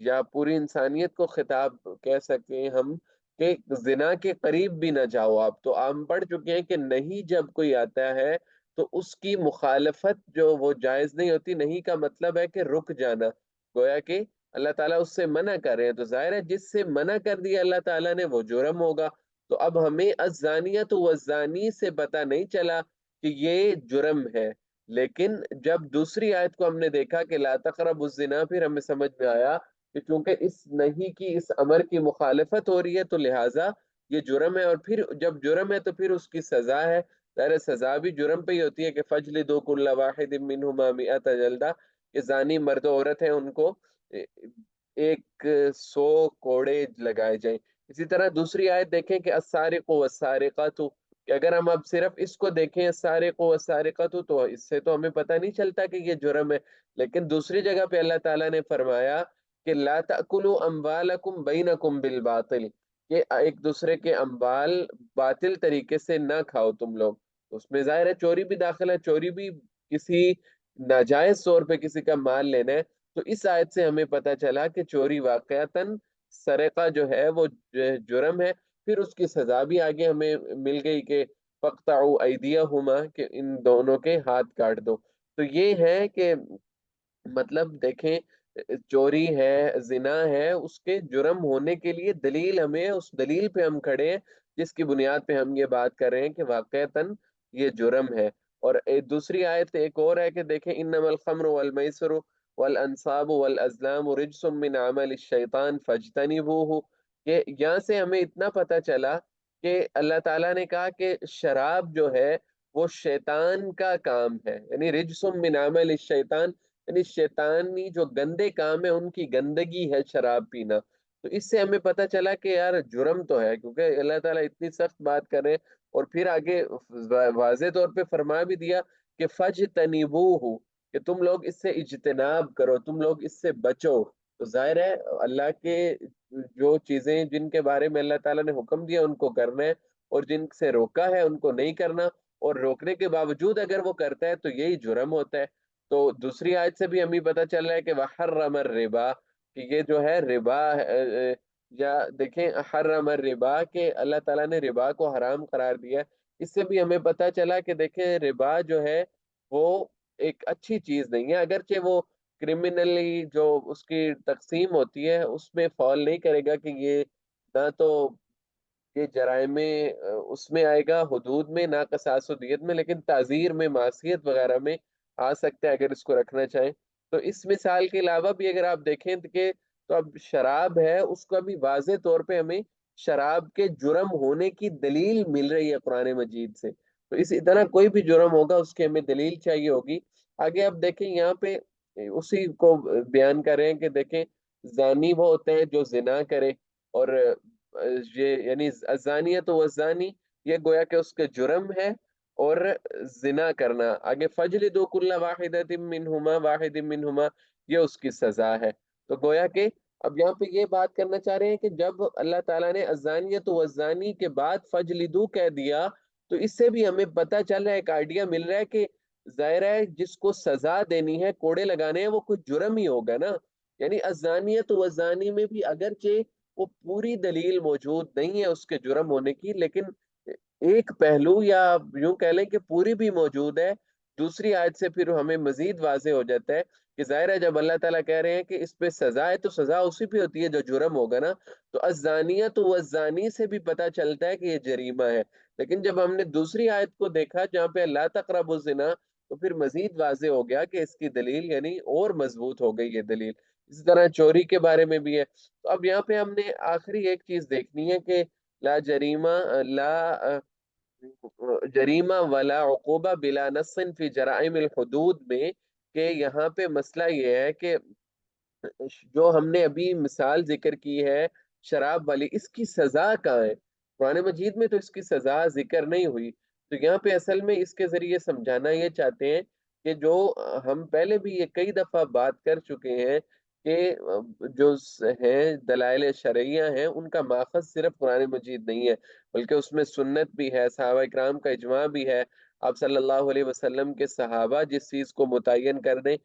یا پوری انسانیت کو خطاب کہہ سکتے ہیں ہم کہ زنا کے قریب بھی نہ جاؤ آپ. تو ہم پڑھ چکے ہیں کہ نہیں جب کوئی آتا ہے تو اس کی مخالفت جو وہ جائز نہیں ہوتی. نہیں کا مطلب ہے کہ رک جانا، گویا کہ اللہ تعالیٰ اس سے منع کر رہے ہیں. تو ظاہر ہے جس سے منع کر دیا اللہ تعالیٰ نے وہ جرم ہوگا. تو اب ہمیں الزانیۃ والزانی سے پتہ نہیں چلا کہ یہ جرم ہے، لیکن جب دوسری آیت کو ہم نے دیکھا کہ لا تقربوا الزنا، پھر ہمیں سمجھ میں آیا کہ چونکہ اس نہیں کی، اس امر کی مخالفت ہو رہی ہے تو لہٰذا یہ جرم ہے. اور پھر جب جرم ہے تو پھر اس کی سزا ہے. ظاہر سزا بھی جرم پہ ہی ہوتی ہے کہ فجلدوا کل واحد منہما مئۃ جلدہ، کہ زانی مرد و عورت ہیں ان کو 100 کوڑے لگائے جائیں. اسی طرح دوسری آیت دیکھیں کہ السارق والسارقۃ، کہ اگر ہم اب صرف اس کو دیکھیں السارق والسارقۃ تو اس سے تو ہمیں پتہ نہیں چلتا کہ یہ جرم ہے. لیکن دوسری جگہ پہ اللہ تعالیٰ نے فرمایا کہ لا تأکلوا اموالکم بینکم بالباطل، کہ ایک دوسرے کے اموال باطل طریقے سے نہ کھاؤ تم لوگ. اس میں ظاہر ہے چوری بھی داخل ہے، چوری بھی کسی ناجائز طور پہ کسی کا مال لینا ہے. تو اس آیت سے ہمیں پتہ چلا کہ چوری واقعتاً سرقہ جو ہے وہ جرم ہے. پھر اس کی سزا بھی آگے ہمیں مل گئی کہ فَاقْطَعُوا أَيْدِيَهُمَا، کہ ان دونوں کے ہاتھ کاٹ دو. تو یہ ہے کہ مطلب دیکھیں چوری ہے، زنا ہے، اس کے جرم ہونے کے لیے دلیل ہمیں، اس دلیل پہ ہم کھڑے ہیں جس کی بنیاد پہ ہم یہ بات کر رہے ہیں کہ واقعتاً یہ جرم ہے. اور دوسری آیت ایک اور ہے کہ دیکھیں انما الخمر والمیسر والانصاب والازلام رجس من عمل الشیطان فاجتنبوہ، کہ یہاں سے ہمیں اتنا پتہ چلا کہ اللہ تعالیٰ نے کہا کہ شراب جو ہے وہ شیطان کا کام ہے، یعنی رجس من عمل الشیطان، یعنی شیطانی جو گندے کام ہے ان کی گندگی ہے شراب پینا. تو اس سے ہمیں پتہ چلا کہ یار جرم تو ہے، کیونکہ اللہ تعالیٰ اتنی سخت بات کر رہے ہیں. اور پھر آگے واضح طور پہ فرما بھی دیا کہ فَاجْتَنِبُوهُ، کہ تم لوگ اس سے اجتناب کرو، تم لوگ اس سے بچو. تو ظاہر ہے اللہ کے جو چیزیں جن کے بارے میں اللہ تعالیٰ نے حکم دیا ان کو کرنا ہے، اور جن سے روکا ہے ان کو نہیں کرنا. اور روکنے کے باوجود اگر وہ کرتا ہے تو یہی جرم ہوتا ہے. تو دوسری آیت سے بھی ہمیں پتہ چل رہا ہے کہ وحرم الربا، کہ یہ جو ہے ربا یا دیکھیں حرم الربا، کہ اللہ تعالیٰ نے ربا کو حرام قرار دیا. اس سے بھی ہمیں پتہ چلا کہ دیکھیں ربا جو ہے وہ ایک اچھی چیز نہیں ہے، اگرچہ وہ کرمنلی جو اس کی تقسیم ہوتی ہے اس میں فال نہیں کرے گا کہ یہ نہ تو یہ جرائم میں اس میں آئے گا حدود میں، نہ قصاص و دیت میں، لیکن تعزیر میں، معصیت وغیرہ میں آ سکتا ہے اگر اس کو رکھنا چاہیں. تو اس مثال کے علاوہ بھی اگر آپ دیکھیں کہ تو اب شراب ہے اس کو بھی واضح طور پہ ہمیں شراب کے جرم ہونے کی دلیل مل رہی ہے قرآن مجید سے. تو اسی طرح کوئی بھی جرم ہوگا اس کی ہمیں دلیل چاہیے ہوگی. آگے آپ دیکھیں یہاں پہ اسی کو بیان کر رہے ہیں کہ دیکھیں زانی وہ ہوتے ہیں جو زنا کرے، اور یہ یعنی الزانیۃ والزانی یہ گویا کہ اس کے جرم ہے، اور زنا کرنا آگے فجلدوا کل واحدۃ منہما واحد منہما یہ اس کی سزا ہے. تو گویا کہ اب یہاں پہ یہ بات کرنا چاہ رہے ہیں کہ جب اللہ تعالیٰ نے الزانیۃ والزانی کے بعد فجلدوا کہہ دیا تو اس سے بھی ہمیں پتہ چل رہا ہے، ایک آئیڈیا مل رہا ہے کہ ظاہر ہے جس کو سزا دینی ہے، کوڑے لگانے ہیں، وہ کچھ جرم ہی ہوگا نا. یعنی الزانیۃ والزانی میں بھی اگرچہ وہ پوری دلیل موجود نہیں ہے اس کے جرم ہونے کی، لیکن ایک پہلو یا یوں کہہ لیں کہ پوری بھی موجود ہے. دوسری آیت سے پھر ہمیں مزید واضح ہو جاتا ہے کہ ظاہر ہے جب اللہ تعالیٰ کہہ رہے ہیں کہ اس پہ سزا ہے تو سزا اسی پہ ہوتی ہے جو جرم ہوگا نا. تو الزانیۃ والزانی سے بھی پتہ چلتا ہے کہ یہ جریمہ ہے. لیکن جب ہم نے دوسری آیت کو دیکھا جہاں پہ لا تقربوا الزنا، تو پھر مزید واضح ہو گیا کہ اس کی دلیل یعنی اور مضبوط ہو گئی یہ دلیل. اسی طرح چوری کے بارے میں بھی ہے. تو اب یہاں پہ ہم نے آخری ایک چیز دیکھنی ہے کہ لا جریمہ لا جریمہ ولا عقوبہ بلا نص فی جرائم الحدود میں، کہ یہاں پہ مسئلہ یہ ہے کہ جو ہم نے ابھی مثال ذکر کی ہے شراب والی، اس کی سزا کہاں ہے؟ قرآن مجید میں تو اس کی سزا ذکر نہیں ہوئی. تو یہاں پہ اصل میں اس کے ذریعے سمجھانا یہ چاہتے ہیں کہ جو ہم پہلے بھی یہ کئی دفعہ بات کر چکے ہیں کہ جو ہیں دلائل شرعیہ ہیں ان کا ماخذ صرف قرآن مجید نہیں ہے، بلکہ اس میں سنت بھی ہے، صحابہ کرام کا اجماع بھی ہے. آپ صلی اللہ علیہ وسلم کے صحابہ جس چیز کو متعین کر دیں،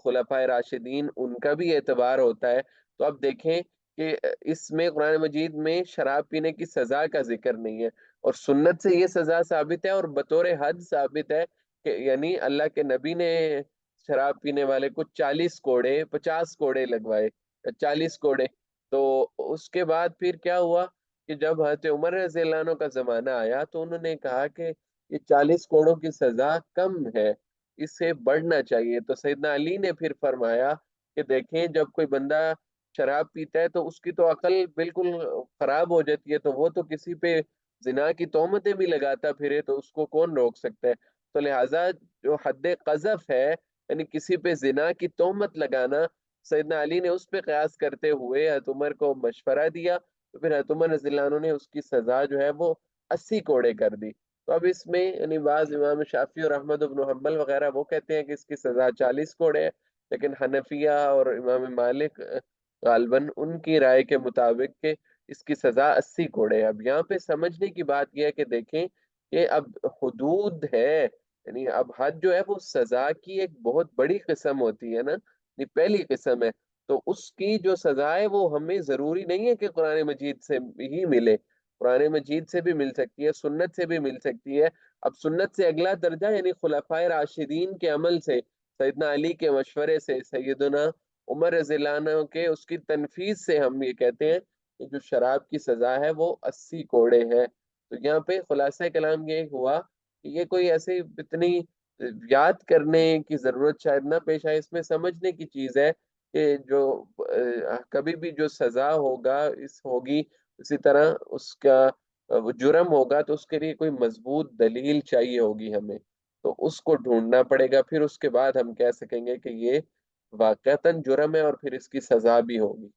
خلفائے راشدین ان کا بھی اعتبار ہوتا ہے. تو اب دیکھیں کہ اس میں قرآن مجید میں شراب پینے کی سزا کا ذکر نہیں ہے، اور سنت سے یہ سزا ثابت ہے اور بطور حد ثابت ہے کہ یعنی اللہ کے نبی نے شراب پینے والے کو 40 کوڑے 50 کوڑے لگوائے، 40 کوڑے۔ تو اس کے بعد پھر کیا ہوا کہ جب حضرت عمر رضی اللہ عنہ کا زمانہ آیا تو انہوں نے کہا کہ یہ 40 کوڑوں کی سزا کم ہے، اس سے بڑھنا چاہیے۔ تو سیدنا علی نے پھر فرمایا کہ دیکھیں جب کوئی بندہ شراب پیتا ہے تو اس کی تو عقل بالکل خراب ہو جاتی ہے، تو وہ تو کسی پہ زنا کی تہمتیں بھی لگاتا پھرے، تو اس کو کون روک سکتا ہے؟ تو لہٰذا جو حد قذف ہے، یعنی کسی پہ زنا کی تہمت لگانا، سیدنا علی نے اس پہ قیاس کرتے ہوئے حضرت عمر کو مشورہ دیا، تو پھر حضرت عمر رضی اللہ عنہ نے اس کی سزا جو ہے وہ 80 کوڑے کر دی۔ تو اب اس میں یعنی بعض امام شافعی اور احمد بن حنبل وغیرہ وہ کہتے ہیں کہ اس کی سزا 40 کوڑے ہے، لیکن حنفیہ اور امام مالک غالباً ان کی رائے کے مطابق کہ اس کی سزا 80 کوڑے ہے۔ اب یہاں پہ سمجھنے کی بات یہ ہے کہ دیکھیں کہ اب حدود ہے، یعنی اب حد جو ہے وہ سزا کی ایک بہت بڑی قسم ہوتی ہے نا، یہ پہلی قسم ہے۔ تو اس کی جو سزا ہے وہ ہمیں ضروری نہیں ہے کہ قرآن مجید سے ہی ملے، قرآن مجید سے بھی مل سکتی ہے، سنت سے بھی مل سکتی ہے۔ اب سنت سے اگلا درجہ یعنی خلفائے راشدین کے عمل سے، سیدنا علی کے مشورے سے، سیدنا عمر رضی اللہ عنہ کے اس کی تنفیذ سے ہم یہ کہتے ہیں کہ جو شراب کی سزا ہے وہ 80 کوڑے ہے۔ تو یہاں پہ خلاصہ کلام یہ ہوا کہ یہ کوئی ایسے اتنی یاد کرنے کی ضرورت شاید نہ پیش آئے، اس میں سمجھنے کی چیز ہے کہ جو کبھی بھی جو سزا ہوگا اس ہوگی، اسی طرح اس کا وہ جرم ہوگا تو اس کے لیے کوئی مضبوط دلیل چاہیے ہوگی ہمیں، تو اس کو ڈھونڈنا پڑے گا، پھر اس کے بعد ہم کہہ سکیں گے کہ یہ واقعتاً جرم ہے اور پھر اس کی سزا بھی ہوگی۔